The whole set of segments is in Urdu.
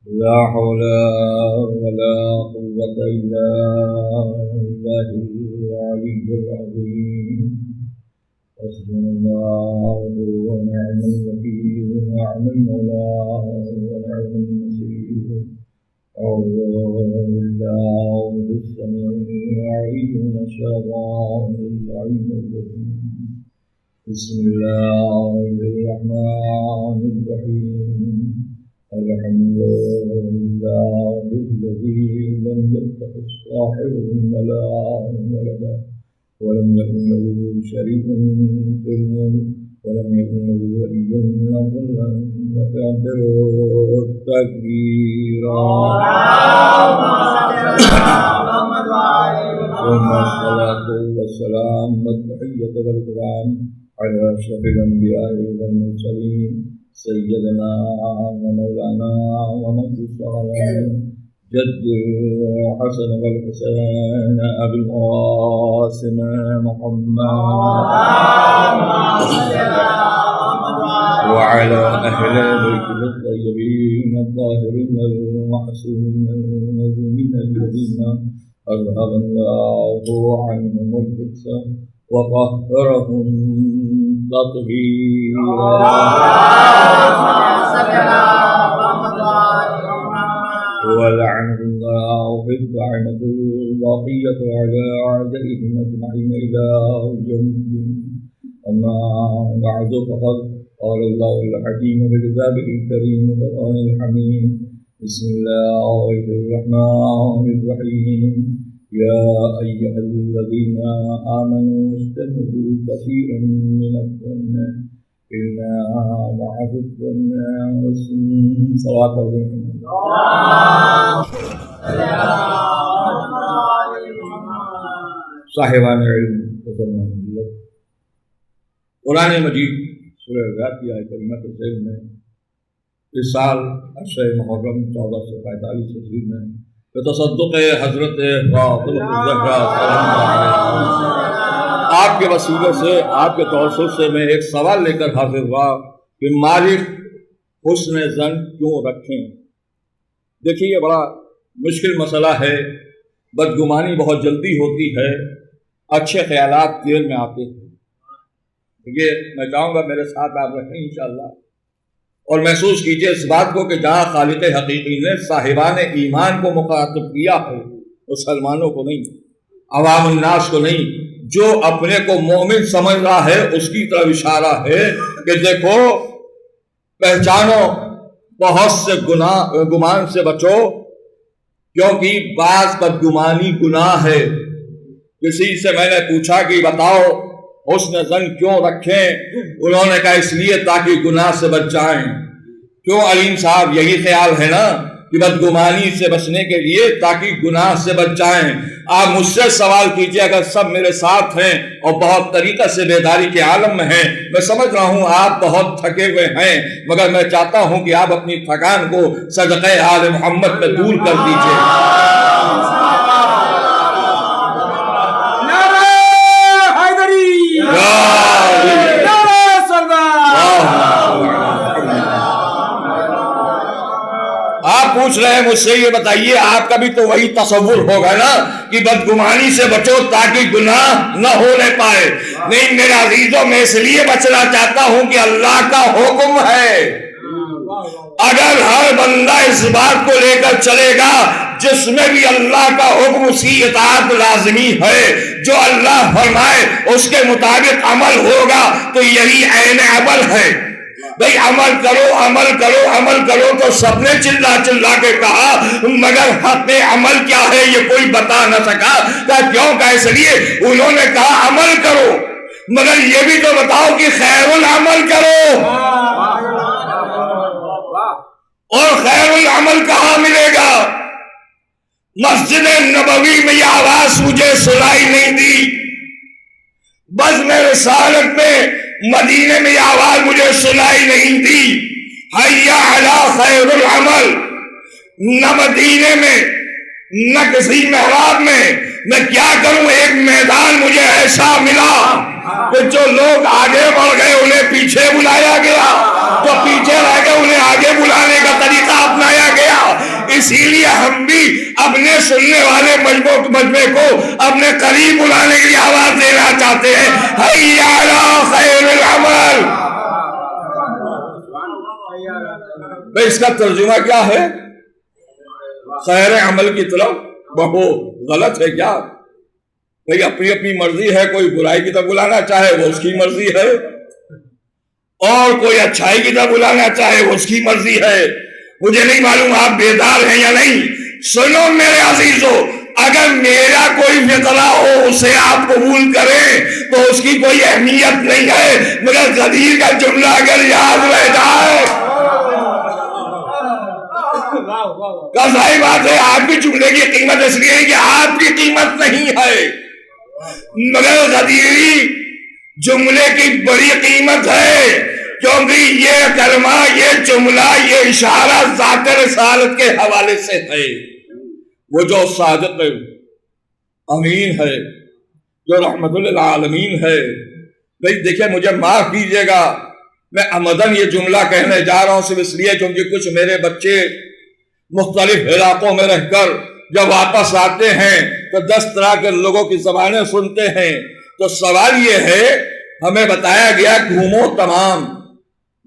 لا حول ولا قوة إلا بالله العلي العظيم. حسبنا الله ونعم الوكيل ونعم المولى ونعم النصير. أعوذ بالله السميع العليم من الشيطان اللعين الرجيم. بسم الله الرحمن الرحيم. الحمد لله الذي لم يتخذ صاحبا ولا ولدا ولم يكن له شريك في الملك ولم يكن له ولي من الظل وكبره تكبيرا. ثم الصلاة والسلام والتحية والإكرام على أشرف الأنبياء والمرسلين سيدنا ومولانا ومقدس على جد الحسن والحسين أبي القاسم محمد وعلى أهل بيته الطيبين الطاهرين المعصومين المظلومين الذين أذهب الله عنهم الرجس وطهرهم تطهيرا. ولعنه الله باللعنة الباقية على أعدائهم أجمعين إلى يوم الدين. أما بعد فقد قال الله الحكيم بكتابه الكريم والقرآن الحميد. بسم الله الرحمن الرحيم. يا أيها الذين آمنوا اجتنبوا كثيرا من الظن إن بعض الظن صلاة صاحبان علم. قرآن مجید سورہ الرعد کی آیت کریمہ کے ذیل میں اس سال عشر محرم 1445 ہجری میں تصدق حضرت فاطمہ الزہرا آپ کے وسیلے سے آپ کے توسط سے میں ایک سوال لے کر حاضر ہوا کہ مالک حسن ظن کیوں رکھیں. دیکھیے یہ بڑا مشکل مسئلہ ہے. بدگمانی بہت جلدی ہوتی ہے، اچھے خیالات دل میں آتے ہیں. دیکھیے میں چاہوں گا میرے ساتھ آپ رکھیں انشاءاللہ اور محسوس کیجئے اس بات کو کہ جہاں خالق حقیقی نے صاحبان ایمان کو مخاطب کیا ہے، مسلمانوں کو نہیں، عوام الناس کو نہیں، جو اپنے کو مومن سمجھ رہا ہے اس کی طرف اشارہ ہے کہ دیکھو پہچانو، بہت سے گمان سے بچو، کیونکہ بعض بدگمانی گناہ ہے. کسی سے میں نے پوچھا کہ بتاؤ حسن ظن کیوں رکھیں؟ انہوں نے کہا اس لیے تاکہ گناہ سے بچ جائیں. کیوں علیم صاحب؟ یہی خیال ہے نا کہ بدگمانی سے بچنے کے لیے تاکہ گناہ سے بچ جائیں. آپ مجھ سے سوال کیجئے، اگر سب میرے ساتھ ہیں اور بہت طریقہ سے بیداری کے عالم میں ہیں، میں سمجھ رہا ہوں آپ بہت تھکے ہوئے ہیں، مگر میں چاہتا ہوں کہ آپ اپنی تھکان کو صدقہ آل محمد میں دور کر دیجئے. آپ پوچھ رہے ہیں مجھ سے، یہ بتائیے آپ کا بھی تو وہی تصور ہوگا نا کہ بدگمانی سے بچو تاکہ گناہ نہ ہونے پائے. نہیں میرے عزیزوں، میں اس لیے بچنا چاہتا ہوں کہ اللہ کا حکم ہے. اگر ہر بندہ اس بات کو لے کر چلے گا جس میں بھی اللہ کا حکم اس کی اطاعت لازمی ہے، جو اللہ فرمائے اس کے مطابق عمل ہوگا، تو یہی عین عمل ہے. بھئی عمل کرو عمل کرو عمل کرو تو سب نے چلا چلا کے کہا، مگر حق عمل کیا ہے یہ کوئی بتا نہ سکا. کیوں کہ اس لیے انہوں نے کہا عمل کرو، مگر یہ بھی تو بتاؤ کہ خیر العمل کرو. اور خیر العمل کہاں ملے گا؟ مسجد نبوی میں یہ آواز مجھے سنائی نہیں دی، بزم رسالت میں مدینے میں یہ آواز مجھے سنائی نہیں دی. حیا علی خیر العمل نہ مدینے میں نہ کسی محراب میں کیا کروں؟ ایک میدان مجھے ایسا ملا کہ جو لوگ آگے بڑھ گئے انہیں پیچھے بلایا گیا، جو پیچھے رہ گئے انہیں آگے بلانے کا طریقہ اپنایا گیا. اپنے سننے والے مجمع کو اپنے قریب بلانے کے لیے آواز دینا چاہتے ہیں، حی علی خیر العمل۔ بھئی اس کا ترجمہ کیا ہے؟ خیر عمل کی طرف بڑھو۔ غلط ہے کیا؟ بھئی اپنی اپنی مرضی ہے، کوئی برائی کی طرف بلانا چاہے وہ اس کی مرضی ہے، اور کوئی اچھائی کی طرف بلانا چاہے وہ اس کی مرضی ہے۔ مجھے نہیں معلوم آپ بیدار ہیں یا نہیں۔ سنو میرے عزیزو، اگر میرا کوئی فقرہ ہو اسے آپ قبول کریں تو اس کی کوئی اہمیت نہیں ہے، مگر غدیر کا جملہ اگر یاد رہ جائے کا ظاہر بات ہے آپ کی جملے کی قیمت اس لیے کہ آپ کی قیمت نہیں ہے، مگر غدیری جملے کی بڑی قیمت ہے، کیونکہ یہ کلمہ، یہ جملہ، یہ اشارہ ذات رسالت کے حوالے سے ہے۔ وہ جو صادق امین ہے، جو رحمت للعالمین ہے۔ بھئی دیکھیں مجھے معاف کیجئے گا، میں عمدن یہ جملہ کہنے جا رہا ہوں صرف اس لیے کیونکہ کچھ میرے بچے مختلف علاقوں میں رہ کر جب واپس آتے ہیں تو 10 طرح کے لوگوں کی زبانیں سنتے ہیں۔ تو سوال یہ ہے، ہمیں بتایا گیا گھومو تمام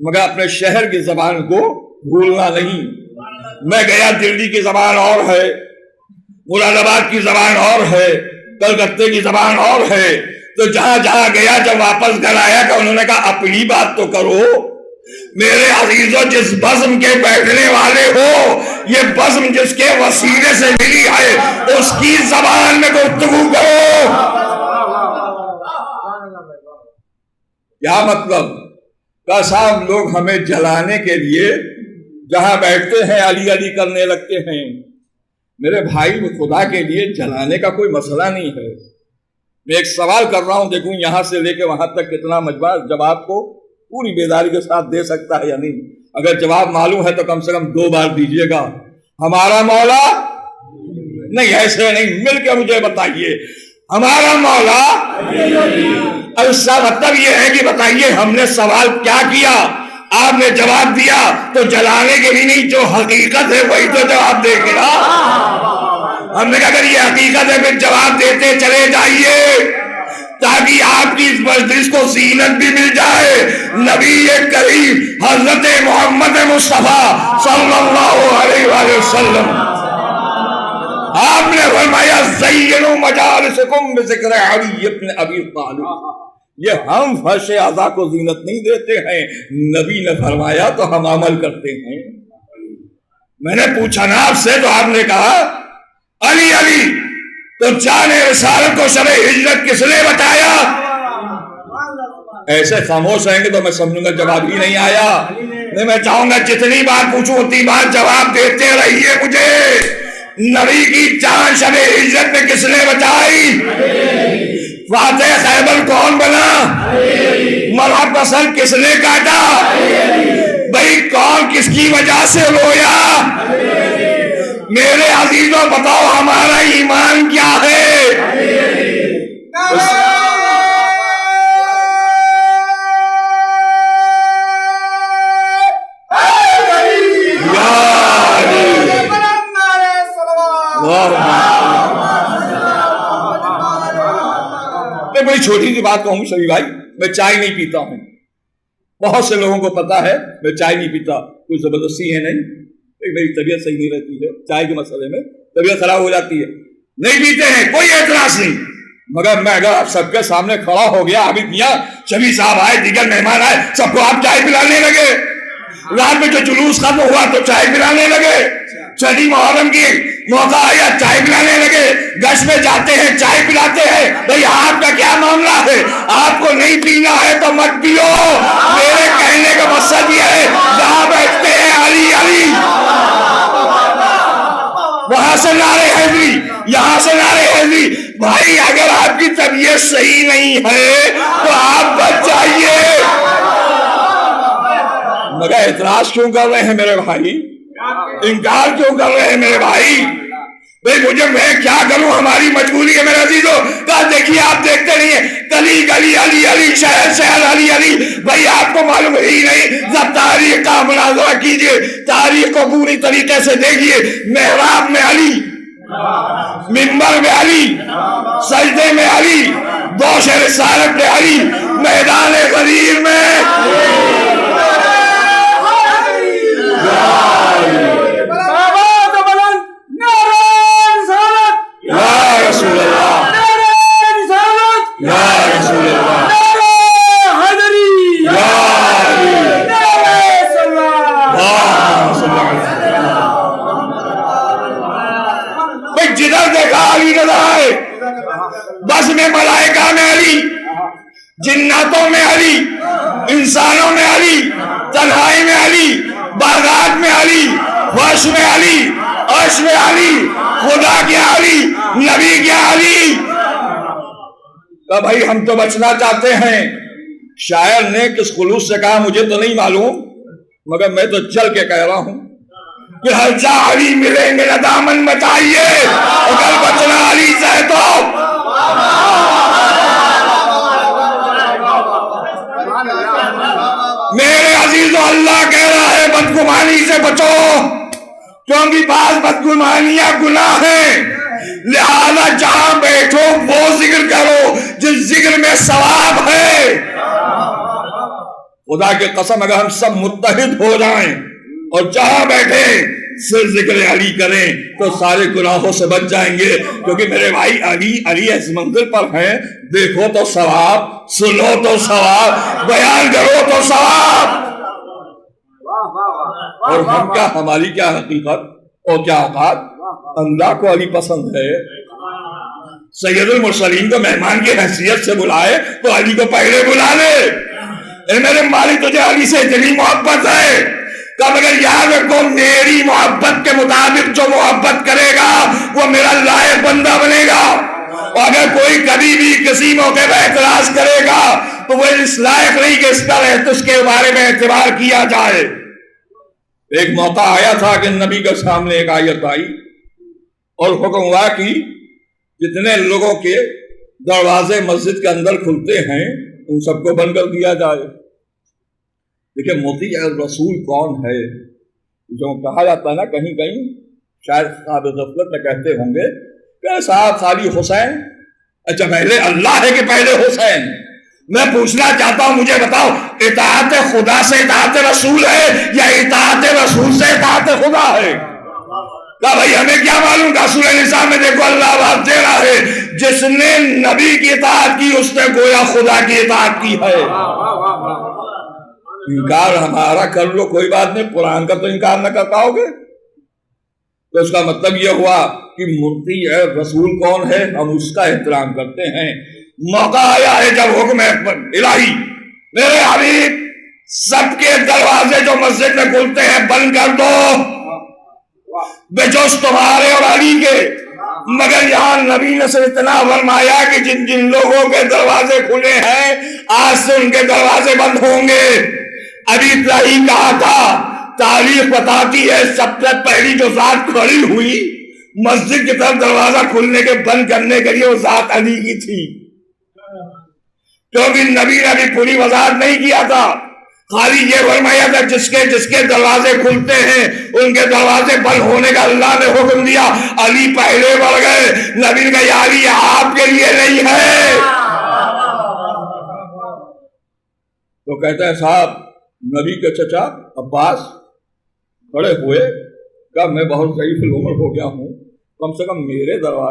مگر اپنے شہر کی زبان کو بھولنا نہیں۔ میں گیا، دلی کی زبان اور ہے، مراد آباد کی زبان اور ہے، کلکتے کی زبان اور ہے، تو جہاں جہاں گیا جب واپس گھر آیا کہ انہوں نے کہا اپنی بات تو کرو۔ میرے عزیزوں، جس بزم کے بیٹھنے والے ہو، یہ بزم جس کے وسیلے سے ملی ہے، اس کی زبان میں گفتگو کرو۔ کیا مطلب؟ کہ صاحب لوگ ہمیں جلانے کے لیے جہاں بیٹھتے ہیں علی علی کرنے لگتے ہیں۔ میرے بھائی خدا کے لیے جلانے کا کوئی مسئلہ نہیں ہے۔ میں ایک سوال کر رہا ہوں، دیکھوں یہاں سے لے کے وہاں تک کتنا مجموعہ جواب کو پوری بیداری کے ساتھ دے سکتا ہے یا نہیں۔ اگر جواب معلوم ہے تو کم سے کم 2 بار دیجئے گا۔ ہمارا مولا نہیں، ایسے نہیں، مل کے مجھے بتائیے ہمارا مولا۔ اس کا مطلب یہ ہے کہ بتائیے ہم نے سوال کیا کیا، آپ نے جواب دیا، تو جلانے کے لیے نہیں، جو حقیقت ہے وہی تو جواب دے گا۔ ہم نے کہا اگر یہ حقیقت ہے پھر جواب دیتے چلے جائیے تاکہ آپ کی اس مجلس کو زینت بھی مل جائے۔ نبی کریم حضرت محمد مصطفیٰ صلی اللہ علیہ وآلہ وسلم آپ نے فرمایا زینوا مجالسکم بذکر علی ابن ابی طالب۔ یہ ہم فرش اعضا کو زینت نہیں دیتے ہیں، نبی نے فرمایا تو ہم عمل کرتے ہیں۔ میں نے پوچھا نا آپ سے، تو آپ نے کہا علی علی، تو جان رسالت کو شب ہجرت کس نے بتایا؟ ایسے خاموش رہیں گے تو میں سمجھوں گا جواب ہی نہیں آیا۔ نہیں، میں چاہوں گا جتنی بار پوچھوں اتنی بار جواب دیتے رہیے مجھے۔ نبی کی جان شب ہجرت میں کس نے بچائی؟ فاتح خیبر کون بنا؟ مرحب کا سر کس نے کاٹا؟ بھئی کون کس کی وجہ سے رویا؟ میرے عزیزوں بتاؤ ہمارا ایمان کیا ہے؟ میں بڑی چھوٹی سی بات کہوں شبی بھائی، میں چائے نہیں پیتا ہوں۔ بہت سے لوگوں کو پتا ہے میں چائے نہیں پیتا، کوئی زبردستی ہے نہیں، میری طبیعت صحیح نہیں رہتی ہے، چائے کے مسئلے میں طبیعت خراب ہو جاتی ہے، نہیں پیتے ہیں، کوئی اعتراض نہیں۔ مگر میں اگر آپ سب کے سامنے کھڑا ہو گیا، ابھی میاں شبی صاحب آئے، دیگر مہمان آئے، سب کو آپ چائے پلانے لگے، رات میں جو جلوس ختم ہوا تو چائے پلانے لگے، چھٹی محرم کی موقع آیا چائے پلانے لگے، گشت میں جاتے ہیں چائے پلاتے ہیں۔ بھئی آپ کا کیا معاملہ ہے؟ آپ کو نہیں پینا ہے تو مت پیو۔ میرے کہنے کا مقصد یہ ہے جہاں بیٹھتے ہیں علی علی، وہاں سے نعرے حیدری، یہاں سے نعرے حیدری۔ بھائی اگر آپ کی طبیعت صحیح نہیں ہے تو آپ بچ جائیے۔ مگر اعتراض کیوں کر رہے ہیں میرے بھائی؟ انکار کیوں کر رہے ہیں میرے بھائی؟ بھئی مجھے میں کیا کروں، ہماری مجبوری ہے میرے عزیزوں۔ کہا دیکھیے آپ دیکھتے نہیں ہیں، گلی گلی علی علی، شہر شہر علی علی۔ بھئی آپ کو معلوم ہی نہیں، جب تاریخ کا مناظرہ کیجئے، تاریخ کو پوری طریقے سے دیکھیے۔ محراب میں علی، منبر میں علی، سجدے میں علی، دوش رسالت میں علی، میدان غدیر میں یا رسول اللہ، یا رسول اللہ، جدھر دیکھا علی نظر آئے، بس میں ملائکہ میں علی، جناتوں میں علی، انسانوں میں علی، تنہائی میں علی، باغات میں علی، فرش میں علی، عرش میں علی، خدا کیا علی، نبی کیا علی۔ کہ بھائی ہم تو بچنا چاہتے ہیں، شاعر نے کس خلوص سے کہا مجھے تو نہیں معلوم، مگر میں تو چل کے کہہ رہا ہوں کہ ہر جا علی ملیں گے نہ دامن بچائیے، اگر بچنا علی سے تو میرے عزیزو اللہ کہہ رہا ہے بدگمانی سے بچو، کیونکہ بعض بدگمانیاں گناہ ہیں، لہذا جہاں بیٹھو وہ ذکر کرو جس ذکر میں ثواب ہے۔ خدا کی قسم اگر ہم سب متحد ہو جائیں اور جہاں بیٹھے صرف ذکر علی کریں تو سارے گناہوں سے بچ جائیں گے، کیونکہ میرے بھائی علی اس منزل پر ہیں، دیکھو تو ثواب، سنو تو ثواب، بیان کرو تو ثواب۔ اور ہم کیا، ہماری کیا حقیقت اور کیا اوقات؟ اللہ کو علی پسند ہے، سید المرسلین کو مہمان کی حیثیت سے بلائے تو علی کو پہلے بلا لے۔ اے میرے مالک تجھے علی سے اتنی محبت ہے کہ مگر یاد رکھو میری محبت کے مطابق جو محبت کرے گا وہ میرا لائق بندہ بنے گا، اور اگر کوئی کبھی بھی کسی موقع پہ اعتراض کرے گا تو وہ اس لائق نہیں کہ اس کا اس کے بارے میں اعتبار کیا جائے۔ ایک موقع آیا تھا کہ نبی کے سامنے ایک آیت آئی اور حکم ہوا کہ جتنے لوگوں کے دروازے مسجد کے اندر کھلتے ہیں ان سب کو بند کر دیا جائے۔ دیکھیں مطیع الرسول کون ہے؟ جو کہا جاتا ہے نا کہیں کہیں، شاید صاحب غفلت میں کہتے ہوں گے کہ صاحب خالی حسین، اچھا پہلے اللہ ہے کہ پہلے حسین؟ میں پوچھنا چاہتا ہوں مجھے بتاؤ اطاعت خدا سے اطاعت رسول ہے یا اطاعت رسول سے اطاعت خدا ہے؟ کہ بھائی ہمیں کیا معلوم کہ رسول نساء میں دیکھو اللہ آواز دے رہا ہے جس نے نبی کی اطاعت کی اس نے گویا خدا کی اطاعت کی ہے۔ انکار ہمارا کر لو کوئی بات نہیں، قرآن کا تو انکار نہ کر پاؤ گے، تو اس کا مطلب یہ ہوا کہ مطیع رسول کون ہے، ہم اس کا احترام کرتے ہیں۔ موقع آیا ہے جب حکم الہی میرے حبیب سب کے دروازے جو مسجد میں کھلتے ہیں بند کر دو بجوز تمہارے اور علی کے، مگر یہاں نبی نے صرف اتنا فرمایا کہ جن جن لوگوں کے دروازے کھلے ہیں آج سے ان کے دروازے بند ہوں گے۔ ابھی ابھی کہا تھا، تاریخ بتاتی ہے سب سے پہلی جو ذات کھڑی ہوئی مسجد کی طرف دروازہ کھلنے کے بند کرنے کے لیے وہ ذات علی کی تھی، کیونکہ نبی نے ابھی پوری وضاحت نہیں کیا تھا، خالی یہ فرمایا تھا جس کے دروازے کھلتے ہیں ان کے دروازے بند ہونے کا اللہ نے حکم دیا۔ علی پہلے بڑھ گئے، نبی نے کہا یا علی آپ کے لیے نہیں ہے۔ تو کہتا ہے صاحب نبی کے چچا عباس کھڑے ہوئے کہ میں بہت ضعیف العمر ہو گیا ہوں، کم سے کم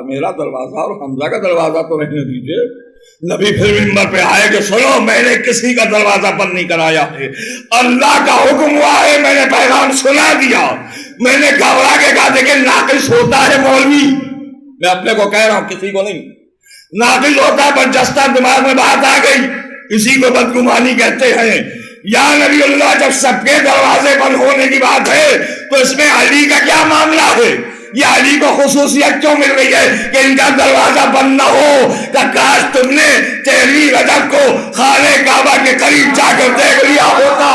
میرا دروازہ اور حمزہ کا دروازہ تو رہنے دیجئے۔ نبی پھر منبر پہ آئے کہ سنو میں نے کسی کا دروازہ بند نہیں کرایا ہے، اللہ کا حکم ہوا ہے، میں نے پیغام سنا دیا۔ میں نے گھبرا کے کہا دیکھیں ناقص ہوتا ہے مولوی، میں اپنے کو کہہ رہا ہوں کسی کو نہیں، ناقص ہوتا ہے پر جستا دماغ میں بات آ گئی، اسی کو بدگمانی کہتے ہیں۔ یا نبی اللہ جب سب کے دروازے بند ہونے کی بات ہے تو اس میں علی کا کیا معاملہ ہے؟ یہ علی کو خصوصیت کیوں مل رہی ہے کہ ان کا دروازہ بند نہ ہو؟ کہ کاش تم نے تحریر رجب کو خانہ کعبہ کے قریب جا کر دیکھ لیا ہوتا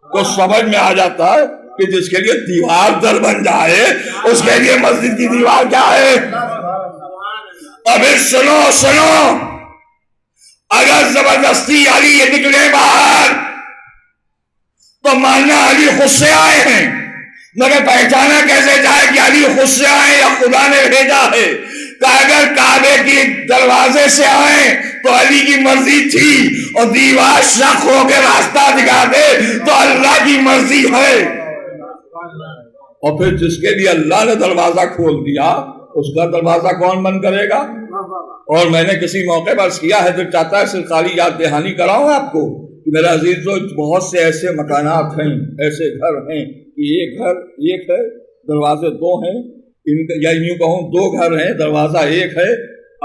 تو سمجھ میں آ جاتا ہے کہ جس کے لیے دیوار در بن جائے اس کے لیے مسجد کی دیوار کیا ہے۔ ابھی سنو اگر زبردستی علی یہ نکلے باہر تو ماننا علی خود سے آئے ہیں، مگر پہچانا کیسے جائے کہ علی خود سے آئے یا خدا نے بھیجا ہے؟ کہ اگر کعبے کی دروازے سے آئیں تو علی کی مرضی تھی، اور دیوار شق ہو کے راستہ دکھا دے تو اللہ کی مرضی ہے۔ اور پھر جس کے لیے اللہ نے دروازہ کھول دیا اس کا دروازہ کون بند کرے گا؟ اور میں نے کسی موقع پر کیا ہے تو چاہتا ہے صرف خالی یاد دہانی کراؤں آپ کو کہ میرے عزیزو، بہت سے ایسے مکانات ہیں، ایسے گھر ہیں کہ ایک گھر ایک ہے، دروازے دو ہیں، یا یوں کہوں دو گھر ہیں، دروازہ ایک ہے۔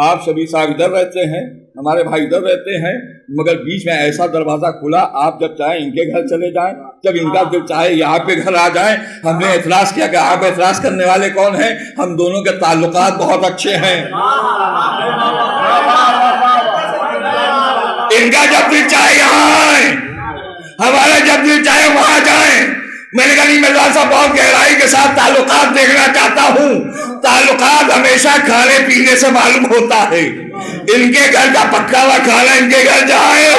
آپ سبھی صاحب ادھر رہتے ہیں، ہمارے بھائی ادھر رہتے ہیں، مگر بیچ میں ایسا دروازہ کھلا، آپ جب چاہیں ان کے گھر چلے جائیں، جب ان کا دل چاہے یہ آپ کے گھر آ جائیں۔ ہم نے اعتراض کیا کہ آپ اعتراض کرنے والے کون ہیں؟ ہم دونوں کے تعلقات بہت اچھے ہیں، ان کا جب دل چاہے یہاں آئیں، ہمارا جب دل چاہے وہاں جائیں۔ میں نے کہا نہیں مرزا صاحب، بہت گہرائی کے ساتھ تعلقات دیکھنا چاہتا ہوں۔ تعلقات ہمیشہ کھانے پینے سے معلوم ہوتا ہے۔ ان کے گھر کا پکا ہوا کھانا ان کے گھر جائے،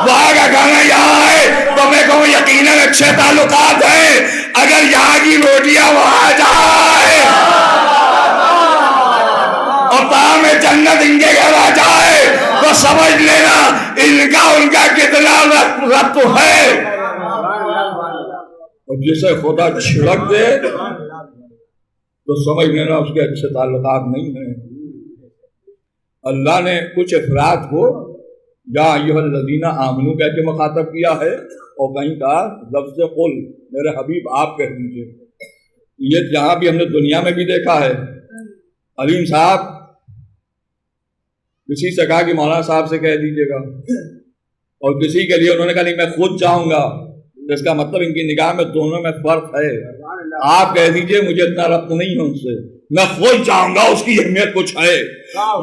وہاں کا کھانا یہاں آئے تو میں کہوں یقیناً اچھے تعلقات ہیں۔ اگر یہاں کی روٹیاں وہاں جائے اور طعام جنت ان کے گھر آ جائے تو سمجھ لینا ان کا کتنا ربط ہے۔ اور جسے خدا چھڑک دے تو سمجھ لینا اس کے اچھے تعلقات نہیں ہیں۔ اللہ نے کچھ افراد کو یا ایھا الذین آمنو کہہ کے مخاطب کیا ہے، اور کہیں کا لفظ قل، میرے حبیب آپ کہہ دیجئے۔ یہ جہاں بھی ہم نے دنیا میں بھی دیکھا ہے، علیم صاحب کسی سے کہا کہ مولانا صاحب سے کہہ دیجئے گا، اور کسی کے لیے انہوں نے کہا نہیں میں خود جاؤں گا، اس کا مطلب ان کی نگاہ میں دونوں میں فرق ہے۔ آپ کہہ دیجئے مجھے اتنا ربط نہیں ہے ان سے، میں خود جاؤں گا، اس کی اہمیت کچھ ہے۔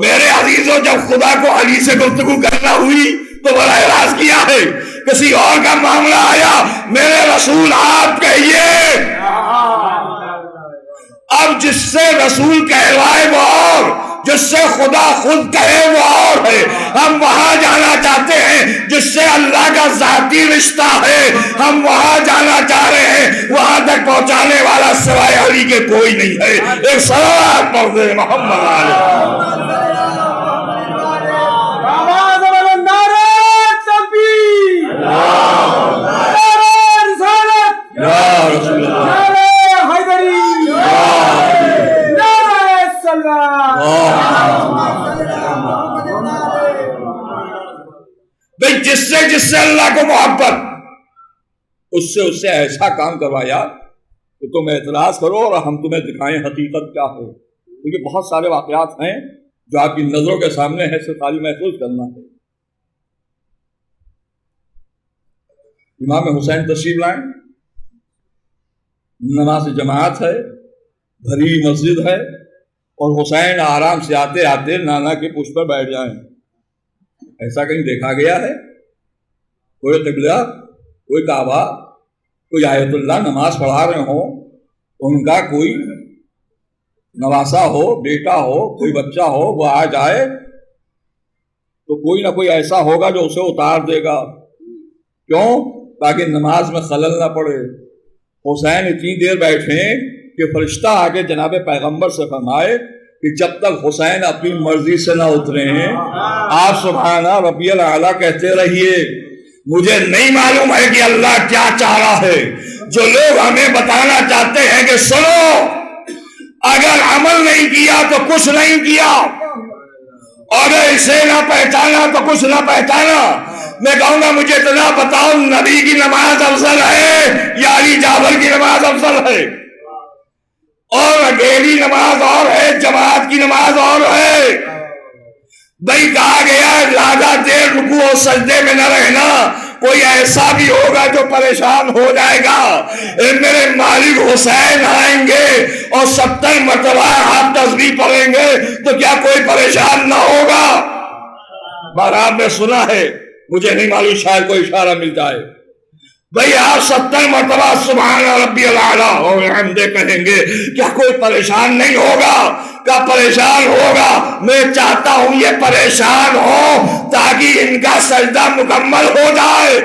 میرے عزیزوں، جب خدا کو علی سے گفتگو کرنا ہوئی تو بڑا اعراض کیا ہے۔ کسی اور کا معاملہ آیا، میرے رسول آپ کہیے۔ اب جس سے رسول کہلوائے وہ اور، جس سے خدا خود کہے وہ اور ہے۔ ہم وہاں جانا چاہتے ہیں جس سے اللہ کا ذاتی رشتہ ہے، ہم وہاں جانا چاہ رہے ہیں، وہاں تک پہنچانے والا سوائے علی کے کوئی نہیں ہے۔ ایک صلوات پڑھ دے محمد علیہ۔ یا رسول اللہ، جس سے اللہ کو محبت، اس سے ایسا کام کروایا کہ تم اعتراض کرو اور ہم تمہیں دکھائیں حقیقت کیا ہے۔ کیونکہ بہت سارے واقعات ہیں جو آپ کی نظروں کے سامنے ہے، صرف خالی محسوس کرنا ہے۔ امام حسین تشریف لائیں، نماز جماعت ہے، بھری مسجد ہے، اور حسین آرام سے آتے آتے نانا کے پشت پر بیٹھ جائیں۔ ایسا کہیں دیکھا گیا ہے؟ کوئی قبلہ، کوئی کعبہ، کوئی آیت اللہ نماز پڑھا رہے ہوں، ان کا کوئی نواسا ہو، بیٹا ہو، کوئی بچہ ہو، وہ آ جائے تو کوئی نہ کوئی ایسا ہوگا جو اسے اتار دے گا۔ کیوں؟ تاکہ نماز میں خلل نہ پڑے۔ حسین اتنی دیر بیٹھے کہ فرشتہ آگے جناب پیغمبر سے فرمائے کہ جب تک حسین اپنی مرضی سے نہ اترے ہیں آپ سبحانہ ربی الاعلیٰ کہتے رہیے۔ مجھے نہیں معلوم ہے کہ اللہ کیا چاہ رہا ہے۔ جو لوگ ہمیں بتانا چاہتے ہیں کہ سنو، اگر عمل نہیں کیا تو کچھ نہیں کیا، اگر اسے نہ پہچانا تو کچھ نہ پہچانا، میں کہوں گا مجھے اتنا بتاؤ، نبی کی نماز افضل ہے یا علی جعفر کی نماز افضل ہے؟ اور اکیلی نماز اور ہے، جماعت کی نماز اور ہے۔ بھائی کہا گیا زیادہ دیر رکوع اور سجدے میں نہ رہنا۔ کوئی ایسا بھی ہوگا جو پریشان ہو جائے گا، میرے مالک حسین آئیں گے اور 70 مرتبہ آپ تسبیح پڑھیں گے تو کیا کوئی پریشان نہ ہوگا؟ بہرحال میں سنا ہے، مجھے نہیں معلوم، شاید کوئی اشارہ مل جائے۔ بھئی آپ 70 مرتبہ سبحان ربی الاعلیٰ اور حمدے کہیں گے، کیا کوئی پریشان نہیں ہوگا؟ کیا پریشان ہوگا؟ میں چاہتا ہوں یہ پریشان ہو تاکہ ان کا سجدہ مکمل ہو جائے۔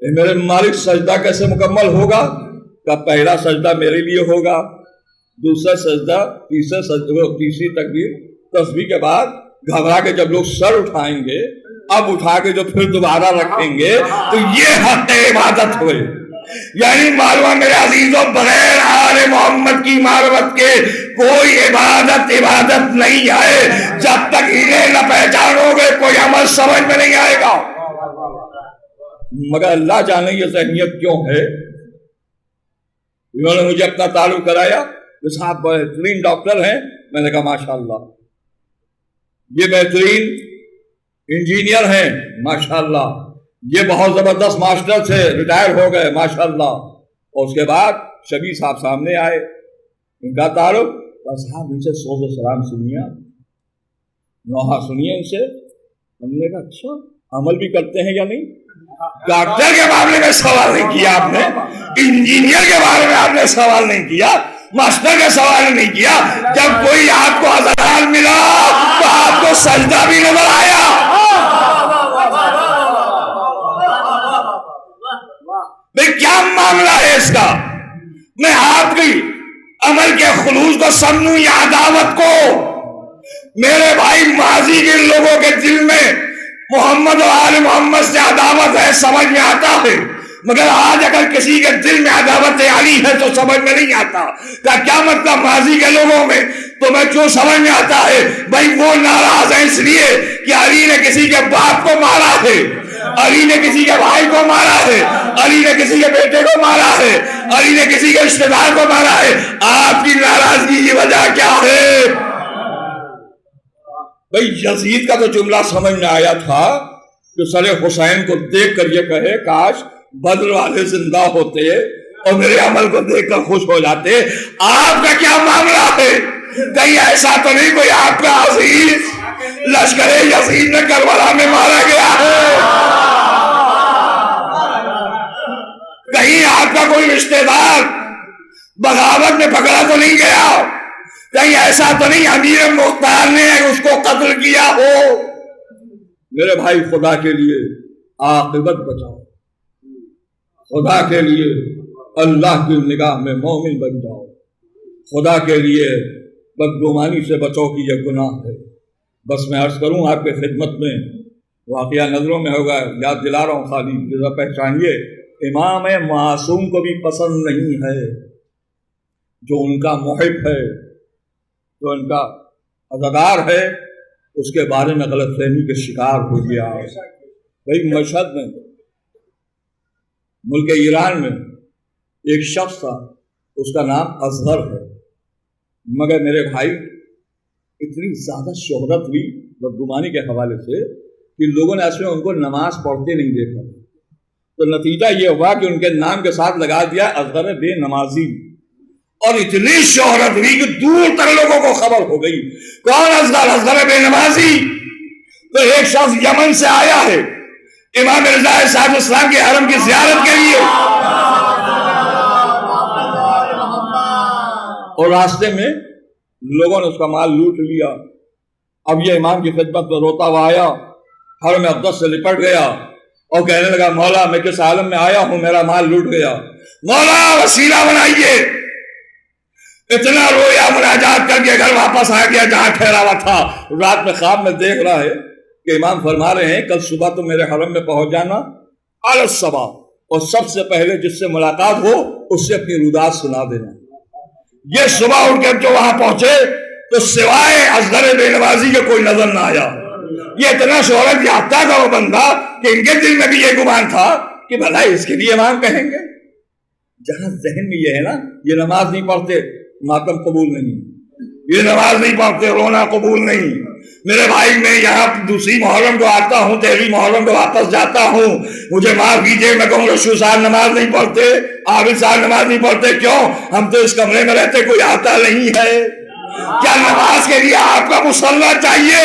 میرے مالک سجدہ کیسے مکمل ہوگا؟ کہ پہلا سجدہ میرے لیے ہوگا، دوسرا سجدہ، تیسری تکبیر، تسبیح کے بعد گھبرا کے جب لوگ سر اٹھائیں گے، اب اٹھا کے جو پھر دوبارہ رکھیں گے تو یہ حق عبادت ہوئے۔ یعنی معلوم میرے عزیزوں، بغیر آل محمد کی معرفت کے کوئی عبادت نہیں ہے۔ جب تک انہیں نہ پہچانو گے کوئی عمل سمجھ میں نہیں آئے گا۔ مگر اللہ جانے یہ ذہنیت کیوں ہے۔ انہوں نے مجھے اپنا تعارف کرایا کہ صاحب بہترین ڈاکٹر ہیں، میں نے کہا ماشاءاللہ۔ یہ بہترین انجینئر ہیں، ماشاءاللہ۔ یہ بہت زبردست ماسٹر تھے، ریٹائر ہو گئے، ماشاءاللہ۔ اور اس کے بعد شبیر صاحب سامنے آئے، ان کا تعارف، صاحب ان سے سوز و سلام سنیے، آپ نوحہ سنیے ان سے۔ ہم نے کہا اچھا عمل بھی کرتے ہیں یا نہیں؟ ڈاکٹر کے معاملے میں سوال نہیں کیا آپ نے، انجینئر کے بارے میں آپ نے سوال نہیں کیا، ماسٹر کا سوال نہیں کیا۔ جب کوئی آپ کو ہزار ملا تو آپ کو سجدہ بھی نظر آیا۔ بھئی کیا معاملہ ہے اس کا؟ میں آپ کی عمل کے خلوص کو سمجھوں یا عداوت کو؟ میرے بھائی ماضی کے لوگوں کے دل میں محمد و آل محمد سے عداوت ہے، سمجھ میں آتا ہے، مگر آج اگر کسی کے دل میں عداوت علی ہے تو سمجھ میں نہیں آتا۔ کیا مطلب ماضی کے لوگوں میں تمہیں کیوں سمجھ میں آتا ہے؟ بھائی وہ ناراض ہیں اس لیے کہ علی نے کسی کے باپ کو مارا ہے، علی نے کسی کے بھائی کو مارا ہے، علی نے کسی کے بیٹے کو مارا ہے، علی نے کسی کے رشتہ دار کو مارا ہے۔ آپ کی ناراضگی کی وجہ کیا ہے؟ بھئی یزید کا تو جملہ سمجھ میں آیا تھا کہ سر حسین کو دیکھ کر یہ کہے کاش بدر والے زندہ ہوتے اور میرے عمل کو دیکھ کر خوش ہو جاتے۔ آپ کا کیا معاملہ ہے؟ کہیں ایسا تو نہیں کوئی آپ کا عزیز لشکر یزید میں کربلا میں مارا گیا ہے؟ کہیں آپ کا کوئی رشتہ دار بغاوت میں پکڑا تو نہیں گیا؟ کہیں ایسا تو نہیں امیر مختار نے اس کو قتل کیا ہو؟ میرے بھائی خدا کے لیے عاقبت بچاؤ، خدا کے لیے اللہ کی نگاہ میں مومن بن جاؤ، خدا کے لیے بدگمانی سے بچو کہ یہ گناہ ہے۔ بس میں عرض کروں آپ کے خدمت میں، واقعہ نظروں میں ہوگا، یاد دلا رہا ہوں خالی ذرا پہچانیے۔ امام معصوم کو بھی پسند نہیں ہے جو ان کا محب ہے، جو ان کا عزادار ہے، اس کے بارے میں غلط فہمی کے شکار ہو گیا ہے۔ بھائی مشہد میں، ملک ایران میں ایک شخص تھا، اس کا نام اصغر ہے، مگر میرے بھائی اتنی زیادہ شہرت ہوئی بدگمانی کے حوالے سے کہ لوگوں نے اصل میں ان کو نماز پڑھتے نہیں دیکھا، تو نتیجہ یہ ہوا کہ ان کے نام کے ساتھ لگا دیا اصغر بے نمازی، اور اتنی شہرت ہوئی کہ دور تک لوگوں کو خبر ہو گئی کون اصغر؟ اصغر بے نمازی۔ تو ایک شخص یمن سے آیا ہے امام رضا صاحب اسلام کے حرم کی زیارت کے لیے، اور راستے میں لوگوں نے اس کا مال لوٹ لیا۔ اب یہ امام کی خدمت میں روتا ہوا آیا، حرم اقدس سے لپٹ گیا اور کہنے لگا مولا میں کس عالم میں آیا ہوں، میرا مال لوٹ گیا، مولا وسیلہ بنائیے۔ اتنا رویا، مناجات کر کے گھر واپس آ گیا جہاں ٹھہرا ہوا تھا۔ رات میں خواب میں دیکھ رہا ہے کہ امام فرما رہے ہیں کل صبح تو میرے حرم میں پہنچ جانا علی الصباح، اور سب سے پہلے جس سے ملاقات ہو اس سے اپنی رودات سنا دینا۔ یہ صبح اٹھ کے جو وہاں پہنچے تو سوائے اصغر بے نمازی کے کوئی نظر نہ آیا۔ یہ اتنا شہرت یافتہ تھا وہ بندہ کہ ان کے دل میں بھی یہ گمان تھا کہ بھلا اس کے لیے امام کہیں گے۔ جہاں ذہن میں یہ ہے نا یہ نماز نہیں پڑھتے ماتم قبول نہیں، یہ نماز نہیں پڑھتے رونا قبول نہیں۔ میرے بھائی میں یہاں دوسری محرم کو آتا ہوں، تیسری محرم کو واپس جاتا ہوں، مجھے معاف کیجیے میں کہوں رشو صاحب نماز نہیں پڑھتے، عابد صاحب نماز نہیں پڑھتے، کیوں؟ ہم تو اس کمرے میں رہتے، کوئی آتا نہیں ہے۔ کیا نماز کے لیے آپ کا مصلی چاہیے؟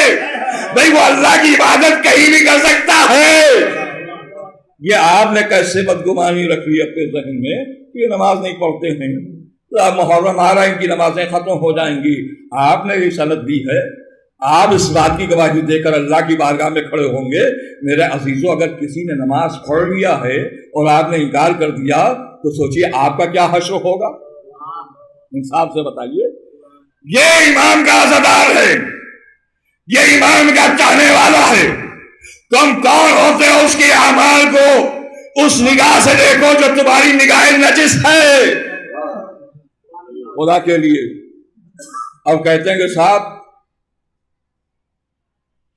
بھائی وہ اللہ کی عبادت کہیں بھی کر سکتا ہے۔ یہ آپ نے کیسے بدگمانی رکھی اپنے ذہن میں کہ یہ نماز نہیں پڑھتے ہیں، محرم آ رہا ہے ان کی نمازیں ختم ہو جائیں گی۔ آپ نے یہ سند دی ہے، آپ اس بات کی گواہی دے کر اللہ کی بارگاہ میں کھڑے ہوں گے میرے عزیزوں، اگر کسی نے نماز پڑھ لیا ہے اور آپ نے انکار کر دیا تو سوچیے آپ کا کیا حشر ہوگا. انصاف سے بتائیے. یہ امام کا عزادار ہے, یہ امام کا چاہنے والا ہے. تم کون ہوتے ہو اس کے اعمال کو اس نگاہ سے دیکھو جو تمہاری نگاہ نجس ہے خدا کے لیے. اب کہتے ہیں کہ صاحب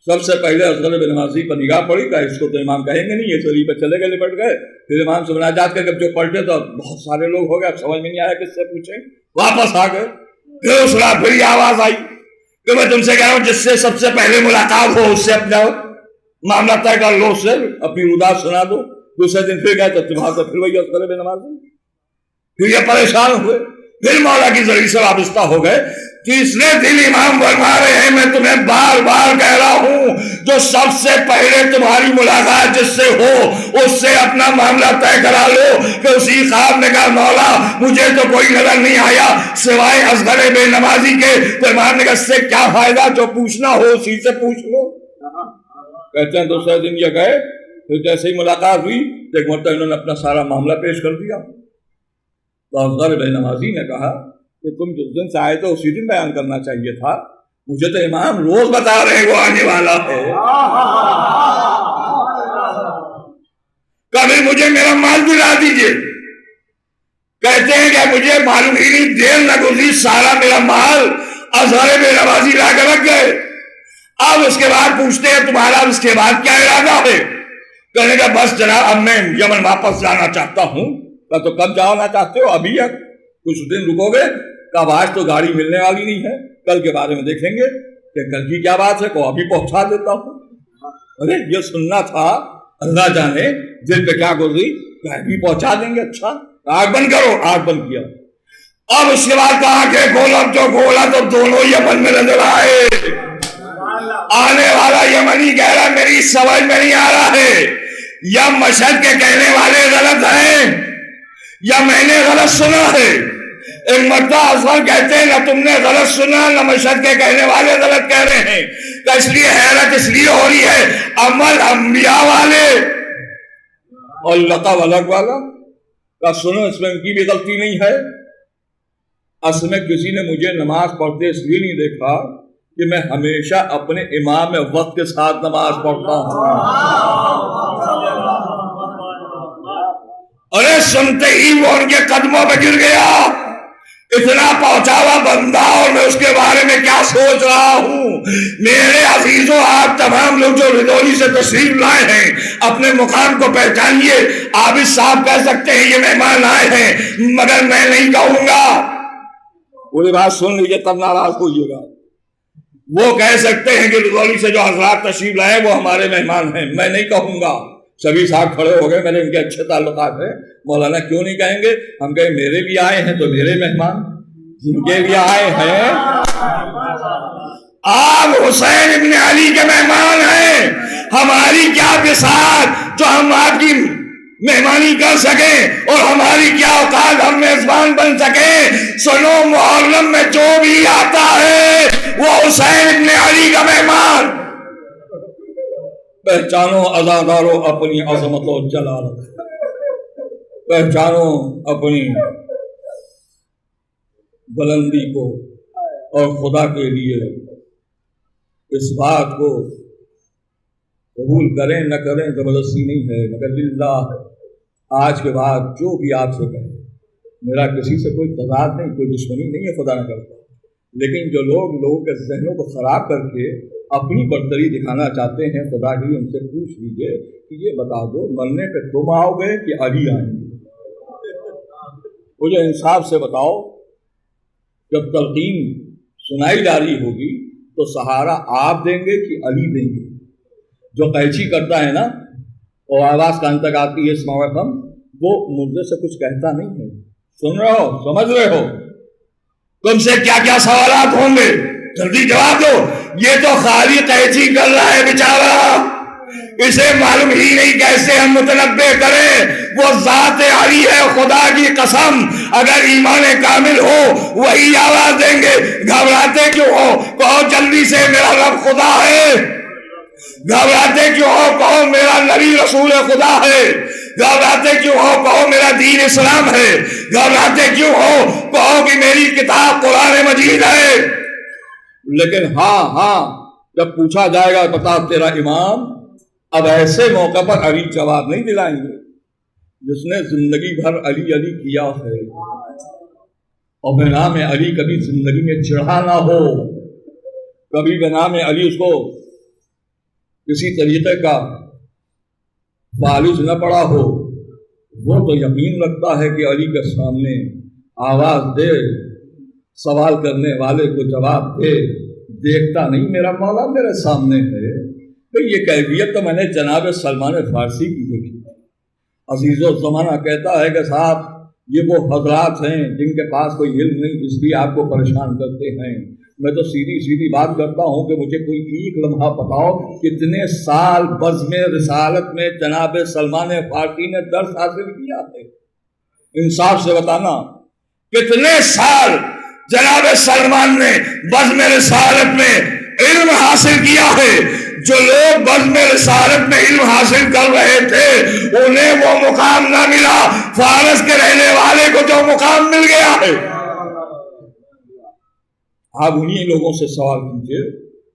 سب سے پہلے اصغر بن نمازی پر نگاہ پڑی کہ اس کو تو امام کہیں گے نہیں, یہ شریف پہ چلے گئے لپٹ گئے. پھر امام سے مناجات کر کے جو پلٹے تو بہت سارے لوگ ہو گئے, اب سمجھ میں نہیں آیا کس سے پوچھیں. واپس آ گئے. پھر اس رات پھر یہ آواز آئی کہ میں تم سے کہہ رہا ہوں جس سے سب سے پہلے ملاقات ہو اس سے اپنا معاملہ طے کر لو, اس سے اپنی ردا سنا دو. دوسرے دن پھر گئے تو تمہارا تو پھر وہی اصغر بن نمازی. پھر یہ پریشان ہوئے, پھر مولا کی ذریعے سے وابستہ ہو گئے. تیسرے دن امام فرما رہے ہیں میں تمہیں بار بار کہہ رہا ہوں جو سب سے پہلے تمہاری ملاقات جس سے ہو اس سے اپنا معاملہ طے کرا لو. کہ اسی خواب نے کہا مولا مجھے تو کوئی نظر نہیں آیا سوائے اصغر بن نمازی کے. تو امام نے کہا اس سے کیا فائدہ, جو پوچھنا ہو اسی سے پوچھ لو. کہتے ہیں دوسرے دن یہ گئے, پھر جیسے ہی ملاقات ہوئی تو ایک مرتبہ انہوں نے اپنا سارا معاملہ پیش کر دیا. تو اصغر بن نمازی نے کہا کہ تم جس دن سے آئے تو اسی دن بیان کرنا چاہیے تھا, مجھے تو امام روز بتا رہے ہیں وہ آنے والا ہے. کبھی مجھے میرا مال دلا دیجئے. کہتے ہیں کہ مجھے معلوم ہی نہیں, دیر نہ گزری سارا میرا مال اصغر بن نمازی لا کر رکھ گئے. اب اس کے بعد پوچھتے ہیں تمہارا اس کے بعد کیا ارادہ ہے. کہنے کا بس جناب اب میں یمن واپس جانا چاہتا ہوں. تو کب جانا چاہتے ہو؟ ابھی کچھ دن رکو گے؟ کب آج تو گاڑی ملنے والی نہیں ہے, کل کے بارے میں دیکھیں گے کہ کل کی کیا بات ہے, کو ابھی پہنچا دیتا ہوں. ارے یہ سننا تھا, اللہ جانے دل پہ کیا گزری, ابھی پہنچا دیں گے. اچھا آگ بند کرو, آگ بند کیا. اب اس کے بعد کہا کہ کھولا تو کھولا تو دونوں یمن میں نظر آئے. آنے والا یمنی کہہ رہا میری سمجھ میں نہیں آ رہا ہے, یا مشہد کے کہنے والے غلط ہیں یا میں نے غلط سنا ہے. ایک مرتبہ اصغر کہتے ہیں نہ تم نے غلط سنا نہ مشہد کے کہنے والے غلط کہہ رہے ہیں. تو اس لیے حیرت اس لیے ہو رہی ہے عمل انبیاء والے اور لقب الگ والا کا سنو, اس میں ان کی بھی غلطی نہیں ہے. اصل میں کسی نے مجھے نماز پڑھتے اس لیے نہیں دیکھا کہ میں ہمیشہ اپنے امام وقت کے ساتھ نماز پڑھتا ہوں. ارے سنتے ہی وہ ان کے قدموں پہ گر گیا. اتنا پہنچا ہوا بندہ اور میں اس کے بارے میں کیا سوچ رہا ہوں. میرے عزیزوں آپ تمام لوگ جو رجولی سے تشریف لائے ہیں اپنے مقام کو پہچانیے. عابد صاحب کہہ سکتے ہیں یہ مہمان آئے ہیں مگر میں نہیں کہوں گا. پوری بات سن لیجیے تب ناراض ہوئیے گا. وہ کہہ سکتے ہیں کہ رجولی سے جو حضرات تشریف لائے وہ ہمارے مہمان ہیں, میں نہیں کہوں گا. سبھی صاحب کھڑے ہو گئے, میرے ان کے اچھے تعلقات ہیں. مولانا کیوں نہیں کہیں گے؟ ہم کہیں میرے بھی آئے ہیں تو میرے مہمان, جن کے بھی آئے ہیں آپ حسین ابن علی کے مہمان ہیں. ہماری کیا بساط جو ہم آپ کی مہمانی کر سکیں اور ہماری کیا اوقات ہم میزبان بن سکیں. سنو محرم میں جو بھی آتا ہے وہ حسین ابن علی کا مہمان. پہچانو عزادارو اپنی عظمت و جلالت, پہچانو اپنی بلندی کو اور خدا کے لیے اس بات کو قبول کریں نہ کریں زبردستی نہیں ہے مگر للہ. آج کے بعد جو بھی آپ سے کہیں, میرا کسی سے کوئی تضاد نہیں, کوئی دشمنی نہیں ہے, خدا نہ کرتا. لیکن جو لوگ لوگوں کے ذہنوں کو خراب کر کے اپنی برتری دکھانا چاہتے ہیں, خدا کے لیے ان سے پوچھ لیجئے کہ یہ بتا دو مرنے پہ تم آؤ گے کہ علی آئیں گے؟ مجھے انصاف سے بتاؤ. جب تلقین سنائی جا رہی ہوگی تو سہارا آپ دیں گے کہ علی دیں گے؟ جو قیچی کرتا ہے نا اور آواز کان تک آتی ہے اسماع کم, وہ مردے سے کچھ کہتا نہیں ہے. سن رہے ہو, سمجھ رہے ہو؟ تم سے کیا کیا سوالات ہوں گے, جلدی جواب دو. یہ تو خالی قیچی کر رہا ہے بیچارہ, اسے معلوم ہی نہیں کیسے ہم متنبع کریں. وہ ذات علی ہے, خدا کی قسم اگر ایمان کامل ہو وہی آواز دیں گے. گھبراتے کیوں ہو؟ کہو جلدی سے میرا رب خدا ہے. گھبراتے کیوں ہو؟ کہو میرا نبی رسول خدا ہے. گھبراتے گھبراتے کیوں ہو؟ کہو میرا دین اسلام ہے. گھبراتے کیوں ہو؟ کہو کہ میری کتاب قرآن مجید ہے. لیکن ہاں جب پوچھا جائے گا بتا تیرا امام، اب ایسے موقع پر علی جواب نہیں دلائیں گے. جس نے زندگی بھر علی علی کیا ہے اور بنا میں علی کبھی زندگی میں چڑھا نہ ہو، کبھی بنا میں علی اس کو کسی طریقے کا فالج نہ پڑا ہو، وہ تو یقین رکھتا ہے کہ علی کے سامنے آواز دے، سوال کرنے والے کو جواب دے. دیکھتا نہیں میرا مولا میرے سامنے ہے. یہ کیفیت تو میں نے جناب سلمان فارسی کی دیکھی. عزیز و زمانہ کہتا ہے کہ صاحب یہ وہ حضرات ہیں جن کے پاس کوئی علم نہیں، اس لیے آپ کو پریشان کرتے ہیں. میں تو سیدھی بات کرتا ہوں کہ مجھے کوئی ایک لمحہ بتاؤ کتنے سال بزم رسالت میں جناب سلمان فارسی نے درس حاصل کیا ہے. انصاف سے بتانا کتنے سال جناب سلمان نے بزم رسالت میں علم حاصل کیا ہے. جو لوگ بزم رسالت میں علم حاصل کر رہے تھے انہیں وہ مقام نہ ملا، فارس کے رہنے والے کو جو مقام مل گیا ہے. آپ انہی لوگوں سے سوال کیجئے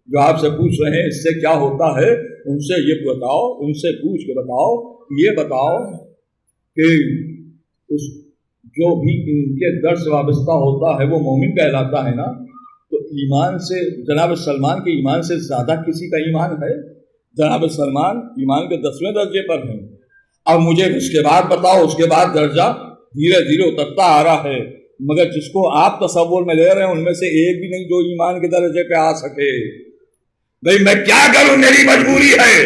جو آپ سے پوچھ رہے ہیں اس سے کیا ہوتا ہے، ان سے یہ بتاؤ، ان سے پوچھ کے بتاؤ، یہ بتاؤ کہ اس جو بھی ان کے در سے وابستہ ہوتا ہے وہ مومن کہلاتا ہے نا. تو ایمان سے جناب سلمان کے ایمان سے زیادہ کسی کا ایمان ہے؟ جناب سلمان ایمان کے 10ویں درجے پر ہیں. اب مجھے اس کے بعد بتاؤ، اس کے بعد درجہ دھیرے دھیرے اترتا آ رہا ہے، مگر جس کو آپ تصور میں لے رہے ہیں ان میں سے ایک بھی نہیں جو ایمان کے درجے پہ آ سکے. بھئی میں کیا کروں، میری مجبوری ہے.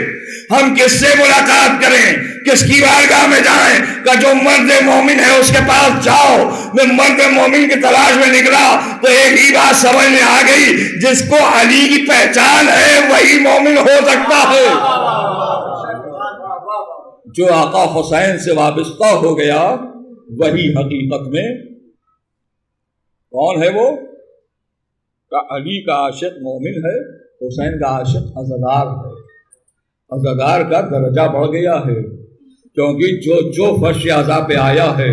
ہم کس سے ملاقات کریں، کس کی بارگاہ میں جائیں؟ کہ جو مرد مومن ہے اس کے پاس جاؤ. میں مرد مومن کی تلاش میں نکلا تو ایک ہی بات سمجھ میں آ گئی، جس کو علی کی پہچان ہے وہی مومن ہو سکتا ہے. جو آقا حسین سے وابستہ ہو گیا وہی حقیقت میں کون ہے؟ وہ کہ علی کا عاشق مومن ہے، حسین کا عاشق عزادار ہے. عزادار کا درجہ بڑھ گیا ہے، کیونکہ جو فرش عزا پہ آیا ہے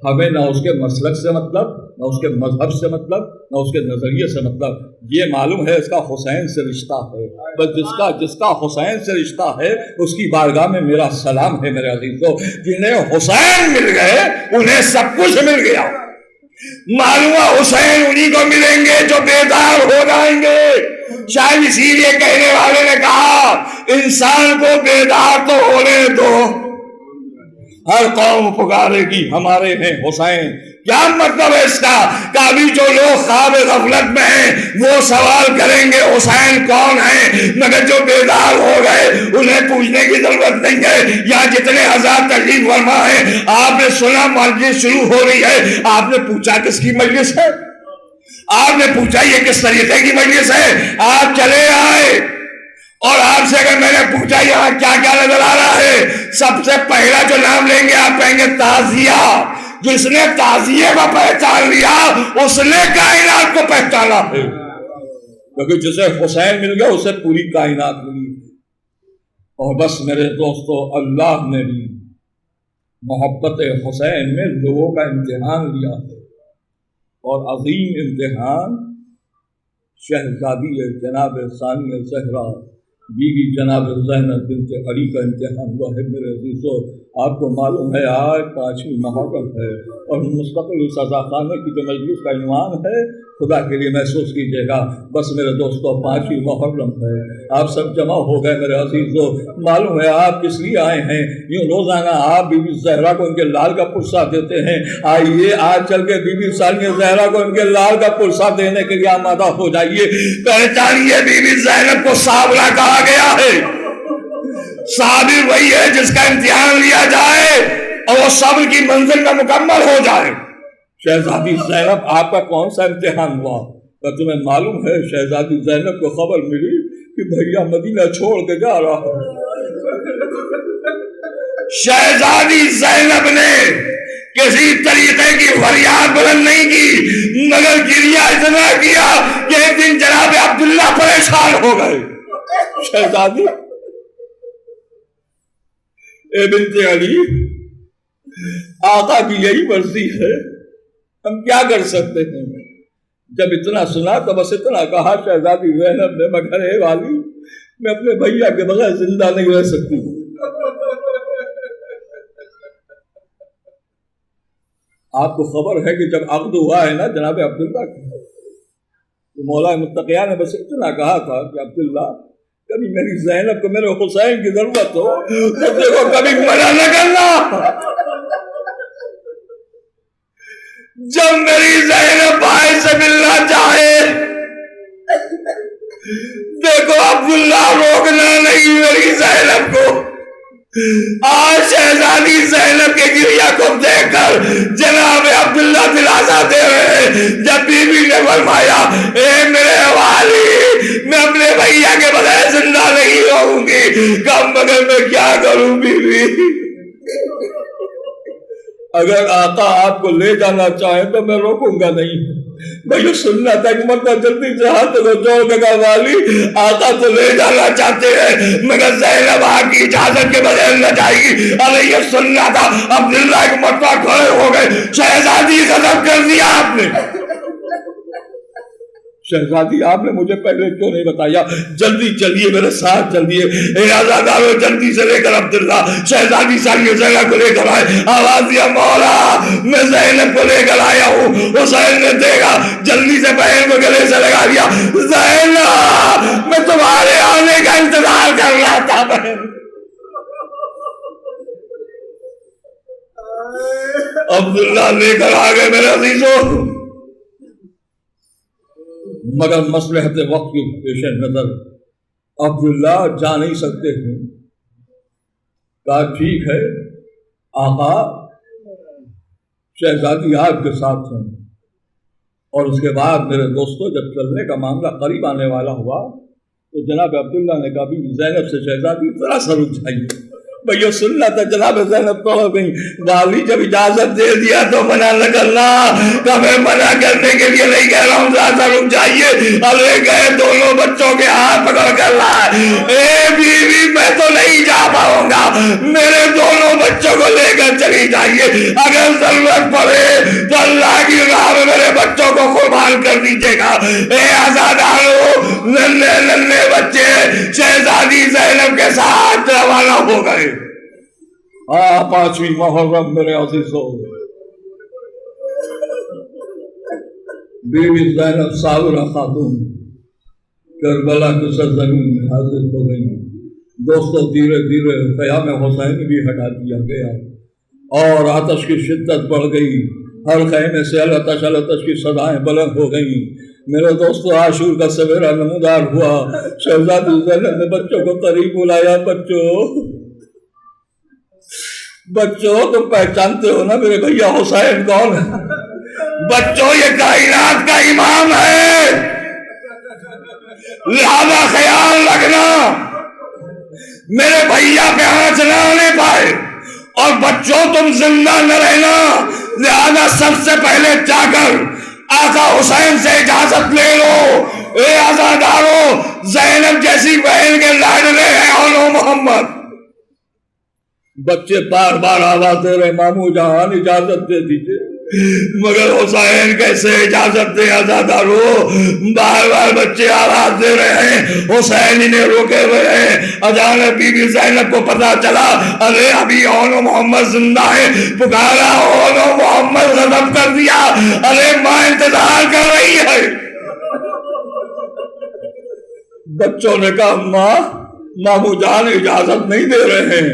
ہمیں نہ اس کے مسلک سے مطلب، نہ اس کے مذہب سے مطلب، نہ اس کے نظریے سے مطلب. یہ معلوم ہے اس کا حسین سے رشتہ ہے. بس جس کا حسین سے رشتہ ہے اس کی بارگاہ میں میرا سلام ہے. میرے عزیزو، جنہیں حسین مل گئے انہیں سب کچھ مل گیا. معلوم حسین انہی کو ملیں گے جو بیدار ہو جائیں گے. شاید اسی لیے کہنے والے نے کہا انسان کو بیدار تو ہونے دو، ہر قوم پکارے گی ہمارے ہیں حسین. کیا مطلب ہے اس کا؟ کہ ابھی جو لوگ خواب غفلت میں ہیں وہ سوال کریں گے حسین کون ہیں، مگر جو بیدار ہو گئے انہیں پوچھنے کی ضرورت نہیں ہے. یا جتنے ہزار تشریف فرما ہیں، آپ نے سنا مجلس شروع ہو رہی ہے، آپ نے پوچھا کس کی مجلس ہے؟ آپ نے پوچھا یہ کس طریقے کی مجلس ہے؟ آپ چلے آئے اور آپ سے اگر میں نے پوچھا یہاں کیا کیا نظر آ رہا ہے، سب سے پہلا جو نام لیں گے آپ کہیں گے تعزیہ. جس نے تعزیے کو پہچان لیا اس نے کائنات کو پہچانا ہے، کیونکہ جسے حسین مل گیا اسے پوری کائنات ملی. اور بس میرے دوستو، اللہ نے بھی محبت حسین میں لوگوں کا امتحان لیا ہے، اور عظیم امتحان شہزادی جناب ثانیہ زہرا بیوی جناب زینب بنت علی کا امتحان ہوا ہے. میرے عزیزو، آپ کو معلوم ہے آج 5ویں محرم ہے اور مستقل سزا خانے کی جو مجلس کا عنوان ہے، خدا کے لیے محسوس کیجیے گا. بس میرے دوستو 5ویں محرم ہے، آپ سب جمع ہو گئے. میرے عزیزو، معلوم ہے آپ کس لیے آئے ہیں. یوں روزانہ آپ بی بی زہرا کو ان کے لال کا پرسہ دیتے ہیں، آئیے آج چل کے بی بی ثانیہ زہرا کو ان کے لال کا پرسہ دینے کے لیے آمادہ ہو جائیے. پہچانیے بی بی زینب کو صابرہ کہا گیا ہے. صابر وہی ہے جس کا امتحان لیا جائے اور وہ صبر کی منزل میں مکمل ہو جائے. شہزادی زینب آپ کا کون سا امتحان ہوا؟ تو تمہیں معلوم ہے شہزادی زینب کو خبر ملی کہ بھیا مدینہ چھوڑ کے جا رہا ہے. شہزادی زینب نے کسی طریقے کی فریاد بلند نہیں کی، مگر گریہ اتنا کیا کہ ایک دن جناب عبداللہ پریشان ہو گئے. شہزادی اے بنت علی، آقا کی یہی مرضی ہے، ہم کیا کر سکتے ہیں؟ جب اتنا سنا تو بس اتنا کہا شہزادی زینب نے، مگر اے والی میں اپنے بھیا کے بغیر زندہ نہیں رہ سکتی۔ آپ کو خبر ہے کہ جب عقد ہوا ہے نا جناب عبداللہ کا، تو مولا متقیہ نے بس اتنا کہا تھا کہ عبداللہ کبھی میری زینب کو میرے حسین کی ضرورت ہو تو دیکھو کبھی منع نہ کرنا۔ جب میری زینب بھائی سے ملنا چاہے دیکھو عبداللہ روکنا نہیں میری زینب کو۔ آج شہزادی زینب کے گریہ کو دیکھ کر جناب عبداللہ دلاسا دے رہے ہیں۔ جب بی بی نے فرمایا اے میرے والی میں اپنے بھیا کے بغیر زندہ نہیں رہوں گی، کم مگر میں کیا کروں بی بی؟ اگر آقا آپ کو لے جانا چاہیں تو میں روکوں گا نہیں۔ میں یہ سننا تھا کہ مرتبہ جلدی سے ہاتھ کو جوڑ کے کہا والی آقا تو لے جانا چاہتے ہیں مگر زینب آپ کی اجازت کے بغیر نہ جائے گی۔ ارے یہ سننا تھا۔ عبداللہ ایک مرتبہ کھڑے ہو گئے، شہزادی غضب کر دیا آپ نے۔ شہزادی آپ نے مجھے پہلے کیوں نہیں بتایا؟ جلدی چلیے میرے ساتھ چلیے۔ اے آزادارو جلدی سے لے کر عبداللہ شہزادی ساری زینب کو لے کر آئے۔ آواز دیا مولا میں زینب کو لے کر آیا ہوں۔ حسین نے دیکھا جلدی سے بہن کو گلے سے لگا دیا، زینب میں تمہارے آنے کا انتظار کر رہا تھا بہن۔ عبداللہ لے کر آ گئے میرے عزیزوں، مگر مصلحت وقت کے پیش نظر عبداللہ جا نہیں سکتے ہیں۔ کہا ٹھیک ہے آقا شہزادی آپ کے ساتھ ہیں۔ اور اس کے بعد میرے دوستوں جب چلنے کا معاملہ قریب آنے والا ہوا تو جناب عبداللہ نے کہا بی زینب سے شہزادی ذرا سا رک جائیے۔ بھئی سننا تھا جناب زینب تو ہو گئی، والی جب اجازت دے دیا تو منع نہ کرنا۔ کہ میں منع کرنے کے لیے نہیں کہہ رہا ہوں، ذرا سا رک جائیے۔ ارے گئے دونوں بچوں کے ہاتھ پکڑ کر لائے، اے بیوی میں تو نہیں جا پاؤں گا، میرے دونوں بچوں کو لے کر چلی جائیے، اگر ضرورت پڑے تو اللہ کی راہ میں میرے بچوں کو قربان کر دیجیے گا۔ اے آزادارو ننھے ننھے بچے شہزادی زینب کے ساتھ روانہ ہو گئے۔ 5ویں محرم میرے عزیزوں، بی بی زینب صابرہ خاتون کربلا کی سرزمین میں حاضر ہو گئی۔ دوستوں دھیرے دھیرے خیام حسین بھی ہٹا دیا گیا اور آتش کی شدت بڑھ گئی، ہر خیمے سے التش التش کی صدائیں بلند ہو گئیں۔ میرے دوستوں عاشور کا سویرا نمودار ہوا، شہزادی زینب نے بچوں کو قریب بلایا، بچوں تم پہچانتے ہو نا میرے بھیا حسین کون ہے؟ بچوں یہ کائنات کا امام ہے، لہذا خیال رکھنا میرے بھیا پہ آنچ نہ آنے پائے، اور بچوں تم زندہ نہ رہنا، لہذا سب سے پہلے جا کر آقا حسین سے اجازت لے لو۔ اے آزادارو زینب جیسی بہن کے لاڈلے ہیں اولو محمد۔ بچے بار بار آواز دے رہے مامو جان اجازت دے دیجئے، مگر حسین کیسے اجازت دے آزادارو؟ بار بار بچے آواز دے رہے ہیں، حسین انہیں روکے ہوئے ہیں۔ اچانک بی بی زینب کو پتا چلا ارے ابھی اولو محمد زندہ ہے، پکارا اولو محمد غضب کر دیا، ارے ماں انتظار کر رہی ہے۔ بچوں نے کہا ماں مامو جان اجازت نہیں دے رہے ہیں،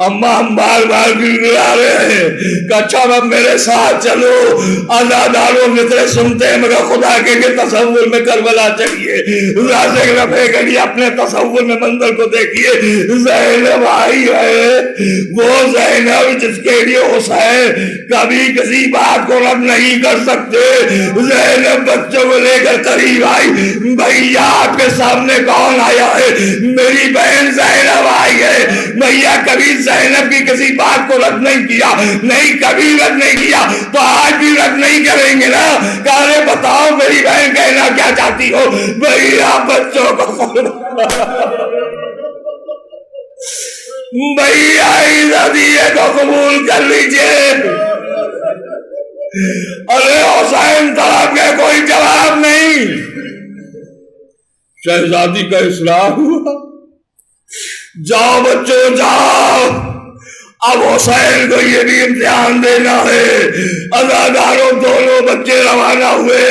اماں ہم بار بار گڑگڑا رہے ہیں کہ اچھا اب میرے ساتھ چلو۔ آزاداروں فطرے سنتے ہیں مگر خدا کے تصور میں کربلا چلیے، رازق رفع گلی اپنے تصور میں منظر کو دیکھیے۔ زینب آئی ہے، وہ زینب جس کے لیے حسین کبھی کسی بات کو رد نہیں کر سکتے۔ زینب بچوں کو لے کر قریب آئی، بھیا آپ کے سامنے کون آیا ہے؟ میری بہن زینب آئی ہے۔ بھیا کبھی زینب کی کسی بات کو رد نہیں کیا، نہیں کبھی رد نہیں کیا، تو آج بھی رد نہیں کریں گے نا؟ کہے بتاؤ میری بہن کہنا کیا چاہتی ہو؟ بھیا بچوں کو بھیا عزیزیے کو قبول کر لیجئے. ارے حسین طرف کے کوئی جواب نہیں. شہزادی کا اصلاح ہوا. جاؤ بچوں جاؤ، اب حسین کو یہ بھی امتحان دینا ہے. عزاداروں دونوں بچے روانہ ہوئے.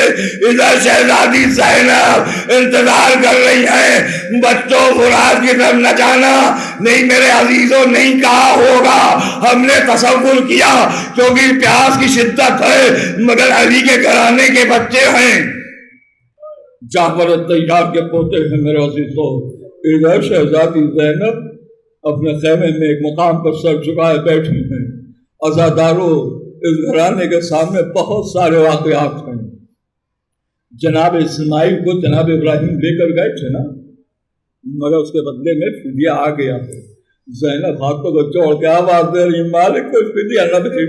ادھر شہزادی زینب انتظار کر رہی ہیں. بچوں فرات کی طرف نہ جانا. نہیں میرے عزیزوں، نہیں کہا ہوگا، ہم نے تصور کیا کیونکہ پیاس کی شدت ہے، مگر علی کے گھرانے کے بچے ہیں. جعفر الطیار کے پوتے ہیں میرے عزیزوں. ادھر شہزادی زینب اپنے خیمے میں ایک مقام پر سر جھکائے بیٹھی ہیں. عزاداروں، اس گھرانے کے سامنے بہت سارے واقعات ہیں. جناب اسماعیل کو جناب ابراہیم لے کر گئے تھے نا، مگر اس کے بدلے میں فدیہ آ گیا. زینب ہاتھوں کو جوڑ کے آواز دے رہی، مالک کو فدیہ نہ دے.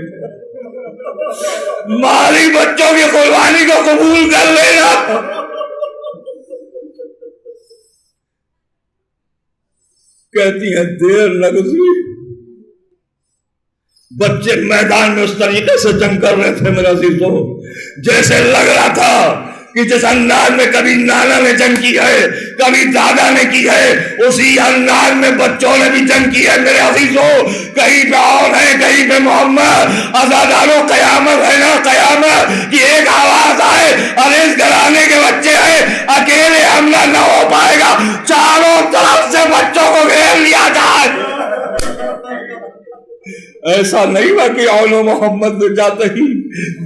مالک بچوں کی قربانی کو قبول کر لینا. کہتی ہیں دیر نہ گزری، بچے میدان میں اس طریقے سے جنگ کر رہے تھے میرے عزیزوں، جیسے لگ رہا تھا کہ جس انداز میں کبھی نانا نے جنگ کی ہے، کبھی دادا نے کی ہے، اسی انداز میں بچوں نے بھی جنگ کی ہے میرے عزیزوں. کہیں پہ اور ہے، کہیں پہ محمد. عزاداروں قیامت ہے نا، قیامت کی ایک آواز آئے، اور اس گھرانے کے بچے ہیں، اکیلے حملہ نہ ہو پائے گا، چاروں طرف سے بچوں کو گھیر لیا جائے. ایسا نہیں ہوا کہ اولو محمد نے جاتے ہی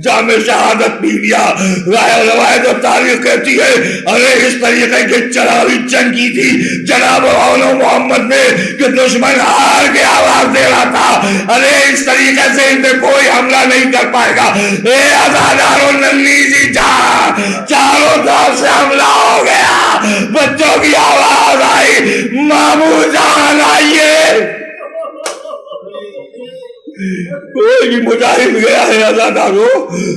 جامع شہادت پی لیا. روایت و تاریخ کہتی ہے ارے اس طریقے کی چراوی جنگ کی تھی جناب اولو محمد نے کہ دشمن ہار کے آواز دے رہا تھا. ارے اس طریقے سے ان پہ کوئی حملہ نہیں کر پائے گا. اے عزاداروں ننھی سی چاروں طرف سے حملہ ہو گیا. بچوں کی آواز آئی، مامو جان آئیے. کوئی بھی مجاہد گیا ہے عزاداروں.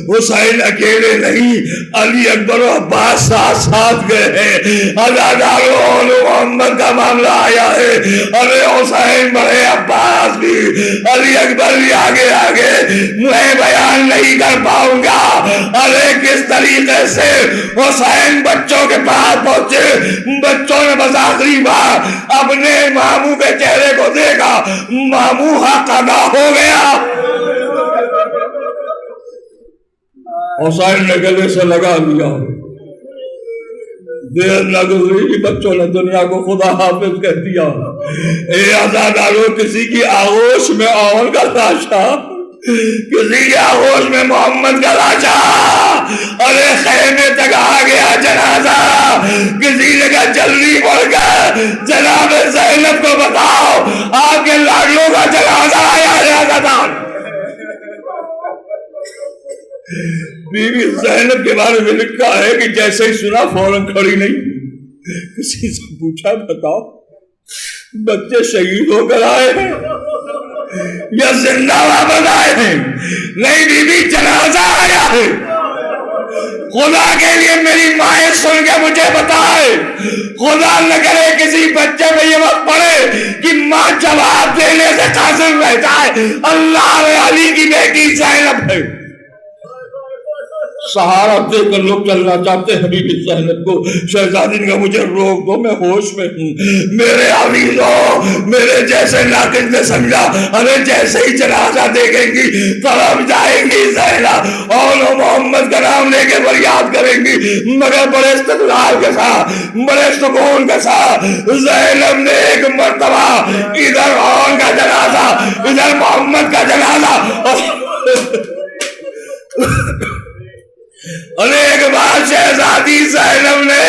حسین اکیلے نہیں، علی اکبر و عباس ساتھ ساتھ گئے ہیں. عزاداروں اولو محمد کا معاملہ آیا ہے. ارے حسین بڑے، عباس بھی، علی اکبر بھی آگے آگے. میں بیان نہیں کر پاؤں گا ارے کس طریقے سے حسین بچوں کے پاس پہنچے. بچوں نے بس آخری بار اپنے ماموں کے چہرے کو دیکھا، ماموں حق ادا ہو گیا. حسین نے گلے سے لگا لیا. دیر نہ گزری، بچوں نے دنیا کو خدا حافظ کہہ دیا. اے عزاداروں، کسی کی آغوش میں اول کا لاشا، کسی کی آغوش میں محمد کا لاشا. ارے خیمے تک آ گیا جنازہ. کسی نے کہا جلدی بڑھ کر جناب زینب کو بتاؤ آپ کے لاڈلوں کا جنازہ آیا ہے. بی بی زینب کے بارے میں لکھا ہے کہ جیسے ہی سنا فوراً کھڑی نہیں. کسی سے پوچھا بتاؤ بچے شہید ہو کر آئے ہیں یا زندہ واپس آئے ہیں؟ نہیں بی بی جنازہ آیا ہے. خدا کے لیے میری مائیں سن کے مجھے بتائے، خدا نہ کرے کسی بچے میں یہ وقت پڑے کہ ماں جواب دینے سے قاصر رہ جائے. اللہ علی کی بیٹی زینب ہے. سہارا دے کر لوگ چلنا چاہتے ہیں بی بی زینب کو. شہزادی نے کہا مجھے روک دو، میں ہوش میں ہوں. میرے عزیزوں، میرے جیسے ناقد نے سمجھا ارے جیسے ہی جنازہ دیکھیں گی طرف جائیں گی زینب اور محمد کا نام لے کے فریاد کریں گی، مگر بڑے استقلال کے ساتھ، بڑے سکون کے ساتھ زینب نے ایک مرتبہ ادھر اور کا جنازہ، ادھر محمد کا جنازہ. اور ایک بار شہزادی زینب نے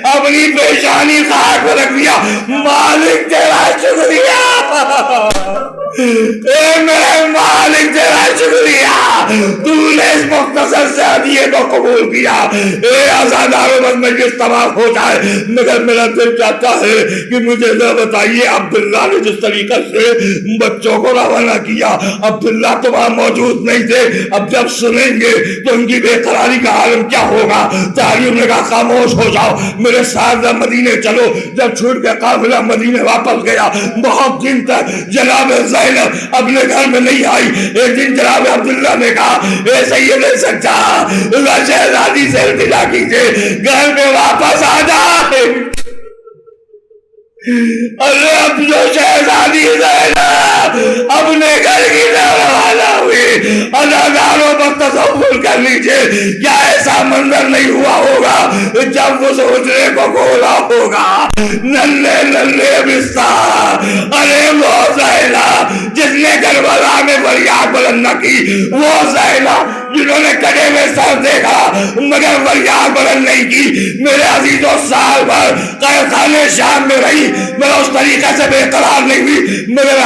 اپنی پیشانی خاک پر رکھ دیا. مالک تیرا شکریہ، اے میرے مالک تیرا شکریہ، تو نے اس مختصر سے ہدیے کو قبول کیا. اے عزادارو بس مجلس تمام ہو جائے مگر میرا دل چاہتا ہے کہ مجھے نہ بتائیے عبداللہ نے جس طریقے سے بچوں کو روانہ کیا. عبداللہ تو وہاں موجود نہیں تھے. اب جب سنیں گے تو ان کی بے قراری کا عالم کیا ہوگا. تاریخ نے کہا خاموش ہو جاؤ میرے ساتھ مدینے چلو. جب چھوٹ کے قافلہ مدینے واپس گیا بہت دن تک جناب زینب اپنے گھر میں نہیں آئی. ایک دن جناب عبداللہ نے کہا اے سید سچا شہزادی سے التجا کیجئے گھر میں واپس آ جائے. ارے اب جو شہزادی زینب اپنے گھر کی روانہ ہوئی عزاداروں پر تصور کر لیجئے کیا ایسا منظر نہیں ہوا ہوگا جب اس حجرے کو کھولا ہوگا. نلے نلے بستر. ارے وہ زینب جس نے کربلا میں فریاد بلند نہ کی, وہ زینب جنہوں نے کڑے میں سر دیکھا مگر فریاد بلند نہیں کی. میرے عزیزوں سال بھر قید خانے شام میں رہی مگر اس طریقے سے بے قرار نہیں ہوئی. مگر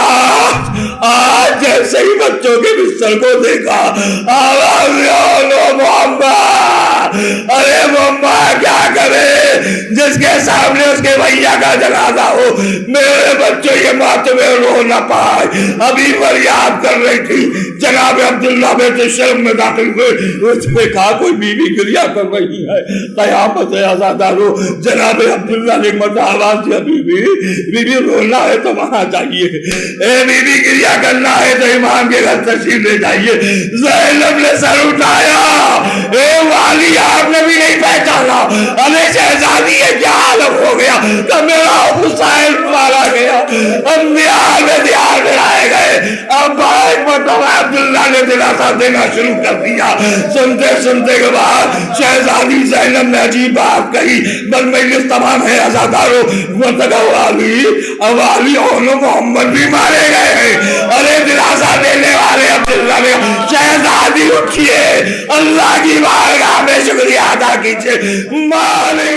آج جیسے ہی بچوں کے بستر کو دیکھا آواز محمد. ارے محمد کیا کرے جس کے سامنے اس کے بھیا کا جنازہ ہو. میرے بچوں یہ ماتم رو نہ پائے. ابھی فریاد کر رہی تھی جناب عبداللہ بیت شرم میں داخل ہوئے. اس نے کہا کوئی بیوی گریا کر رہی ہے. قیامت ہے عزادارو. جناب عبداللہ نے مرد آواز دیا بیوی رونا ہے تو وہاں جائیے. اے بیوی گریا کرنا ہے تو امام کے گھر تشریف لے جائیے. زینب نے سر اٹھایا. اے والی آپ نے بھی نہیں پہچانا. ارے شہزادی یہ کیا عالم ہو گیا کہ میرا حسین مارا گیا. انبیاء میں دیار میں لائے گئے. اب ایک مرتبہ عبداللہ نے دلاسا دینا شروع کر دیا. سنتے سنتے کے بعد شہزادی زینب نے عجیب بات کہی. بل مجلس تمام ہے عزادارو. والی اور محمد بھی مارے گئے ہیں. ارے دلاسا دینے والے عبداللہ نے شہزادی اٹھیے اللہ کی بارگاہ میں شکریہ ادا کیجئے. مارے